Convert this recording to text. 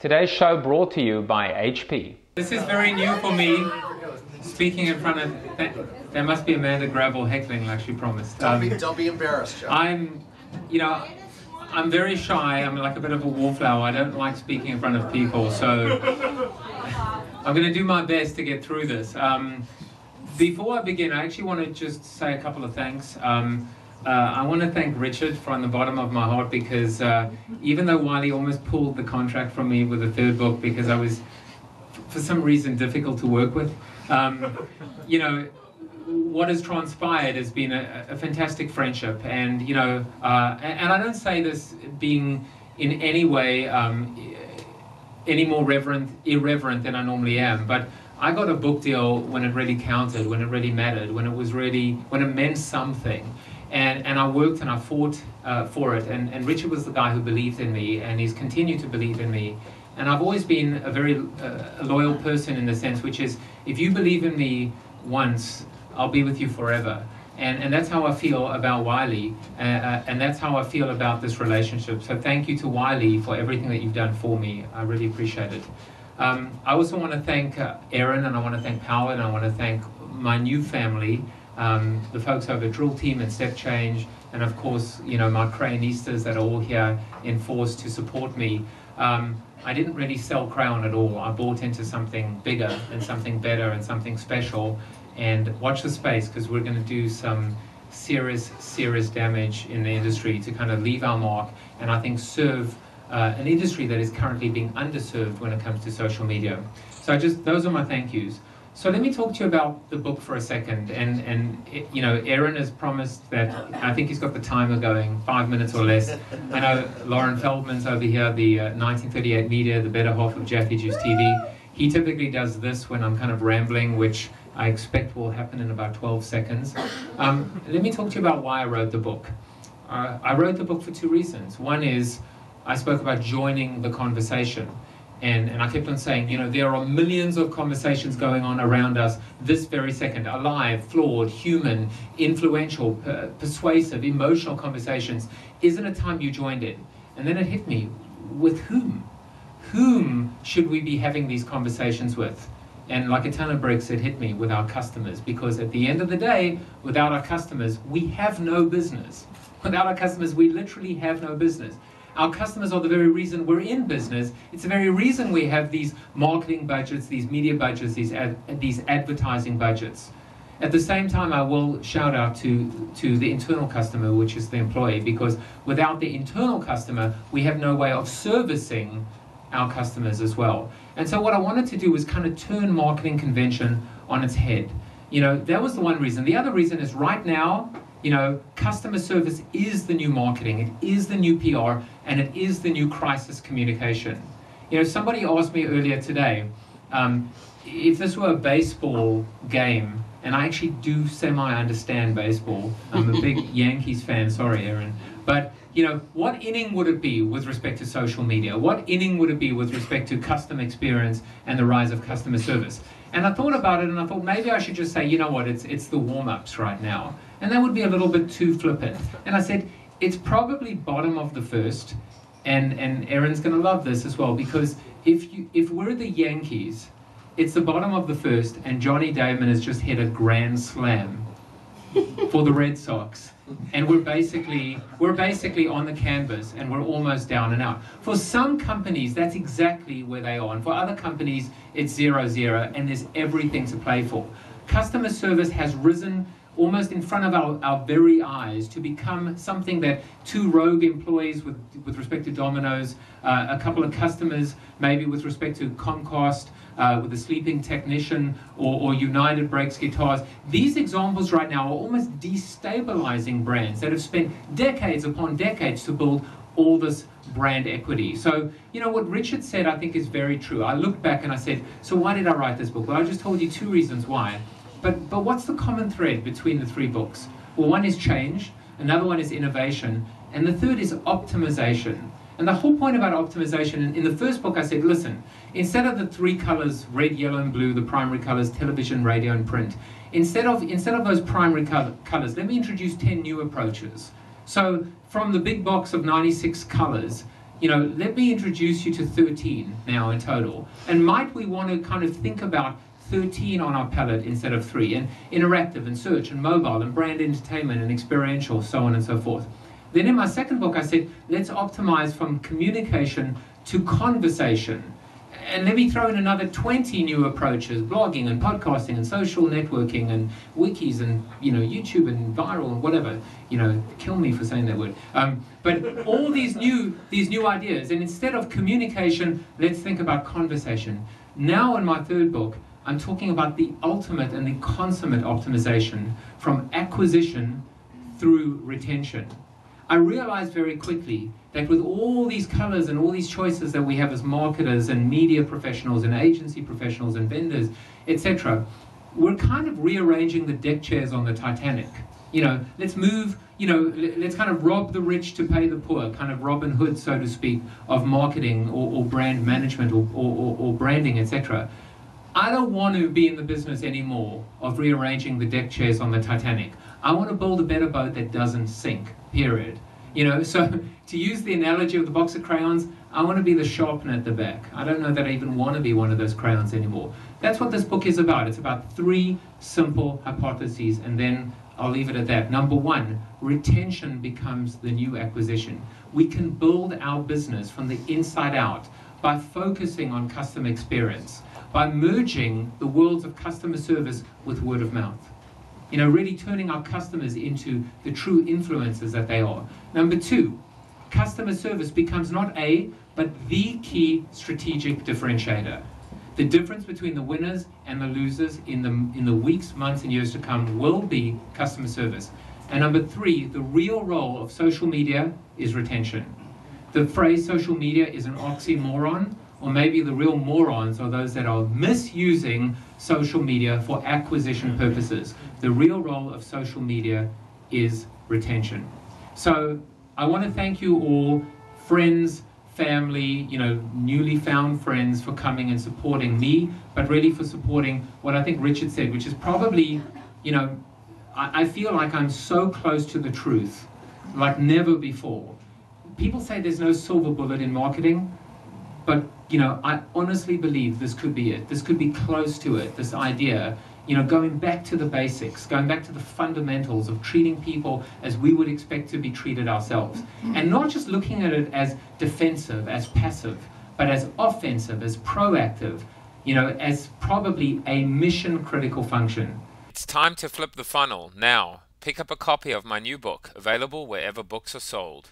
Today's show brought to you by HP. This is very new for me, speaking in front of... There must be Amanda Gravel heckling like she promised. Don't be embarrassed, Joe. I'm very shy. I'm like a bit of a wallflower. I don't like speaking in front of people, so I'm going to do my best to get through this. Before I begin, I actually want to just say a couple of thanks. I want to thank Richard from the bottom of my heart, because even though Wiley almost pulled the contract from me with the third book because I was, for some reason, difficult to work with, you know, what has transpired has been a fantastic friendship, and you know, and I don't say this being in any way any more irreverent than I normally am, but I got a book deal when it really counted, when it really mattered, when it meant something. And I worked and I fought for it, and Richard was the guy who believed in me, and he's continued to believe in me. And I've always been a very loyal person in the sense which is, if you believe in me once, I'll be with you forever. And that's how I feel about Wiley, and that's how I feel about this relationship. So thank you to Wiley for everything that you've done for me. I really appreciate it. I also want to thank Aaron, and I want to thank Power, and I want to thank my new family, the folks over at Drill Team and Step Change, and of course, you know, my crayonistas that are all here in force to support me. I didn't really sell crayon at all. I bought into something bigger and something better and something special. And watch the space, because we're going to do some serious damage in the industry to kind of leave our mark, and I think serve an industry that is currently being underserved when it comes to social media. So those are my thank yous. So let me talk to you about the book for a second, and you know, Aaron has promised that, I think he's got the timer going, 5 minutes or less. I know Lauren Feldman's over here, the 1938 media, the better half of JJTV. He typically does this when I'm kind of rambling, which I expect will happen in about 12 seconds. Let me talk to you about why I wrote the book. I wrote the book for two reasons. One is, I spoke about joining the conversation. And I kept on saying, you know, there are millions of conversations going on around us this very second, alive, flawed, human, influential, persuasive, emotional conversations. Isn't it time you joined in? And then it hit me, with whom? Whom should we be having these conversations with? And like a ton of bricks, it hit me with our customers, because at the end of the day, without our customers, we have no business. Without our customers, we literally have no business. Our customers are the very reason we're in business. It's the very reason we have these marketing budgets, these media budgets, these advertising budgets. At the same time, I will shout out to the internal customer, which is the employee, because without the internal customer, we have no way of servicing our customers as well. And so what I wanted to do was kind of turn marketing convention on its head. You know, that was the one reason. The other reason is, right now, you know, customer service is the new marketing, it is the new PR, and it is the new crisis communication. You know, somebody asked me earlier today, if this were a baseball game, and I actually do semi-understand baseball. I'm a big Yankees fan, sorry Aaron, but you know, what inning would it be with respect to social media? What inning would it be with respect to customer experience and the rise of customer service? And I thought about it, and I thought maybe I should just say, you know what, it's the warm-ups right now. And that would be a little bit too flippant. And I said, it's probably bottom of the first, and Aaron's going to love this as well, because if we're the Yankees, it's the bottom of the first, and Johnny Damon has just hit a grand slam for the Red Sox. And we're basically on the canvas, and we're almost down and out. For some companies, that's exactly where they are. And for other companies, it's 0-0, and there's everything to play for. Customer service has risen almost in front of our very eyes to become something that two rogue employees with respect to Domino's, a couple of customers maybe with respect to Comcast, with a sleeping technician, or United Brakes Guitars. These examples right now are almost destabilizing brands that have spent decades upon decades to build all this brand equity. So, you know, what Richard said I think is very true. I looked back and I said, so why did I write this book? Well, I just told you two reasons why. But what's the common thread between the three books? Well, one is change, another one is innovation, and the third is optimization. And the whole point about optimization, in the first book I said, listen, instead of the three colors, red, yellow, and blue, the primary colors, television, radio, and print, instead of those primary colors, let me introduce 10 new approaches. So from the big box of 96 colors, let me introduce you to 13 now in total. And might we want to kind of think about 13 on our palette instead of 3, and interactive and search and mobile and brand entertainment and experiential, so on and so forth. Then in my second book, I said, let's optimize from communication to conversation. And let me throw in another 20 new approaches: blogging and podcasting and social networking and wikis and YouTube and viral and whatever. Kill me for saying that word. But all these new ideas. And instead of communication, let's think about conversation. Now in my third book, I'm talking about the ultimate and the consummate optimization from acquisition through retention. I realized very quickly that with all these colors and all these choices that we have as marketers and media professionals and agency professionals and vendors, etc., we're kind of rearranging the deck chairs on the Titanic. Let's move, let's kind of rob the rich to pay the poor, kind of Robin Hood, so to speak, of marketing or brand management or branding, etc. I don't want to be in the business anymore of rearranging the deck chairs on the Titanic. I want to build a better boat that doesn't sink, period. So to use the analogy of the box of crayons, I want to be the sharpener at the back. I don't know that I even want to be one of those crayons anymore. That's what this book is about. It's about 3 simple hypotheses, and then I'll leave it at that. Number 1, retention becomes the new acquisition. We can build our business from the inside out by focusing on customer experience, by merging the worlds of customer service with word of mouth. Really turning our customers into the true influencers that they are. Number 2, customer service becomes not a, but the key strategic differentiator. The difference between the winners and the losers in the weeks, months, and years to come will be customer service. And number 3, the real role of social media is retention. The phrase social media is an oxymoron, or maybe the real morons are those that are misusing social media for acquisition purposes. The real role of social media is retention. So I want to thank you all, friends, family, newly found friends, for coming and supporting me, but really for supporting what I think Richard said, which is probably, I feel like I'm so close to the truth, like never before. People say there's no silver bullet in marketing, but I honestly believe this could be it. This could be close to it, this idea, going back to the basics, going back to the fundamentals of treating people as we would expect to be treated ourselves. And not just looking at it as defensive, as passive, but as offensive, as proactive, as probably a mission-critical function. It's time to flip the funnel now. Pick up a copy of my new book, available wherever books are sold.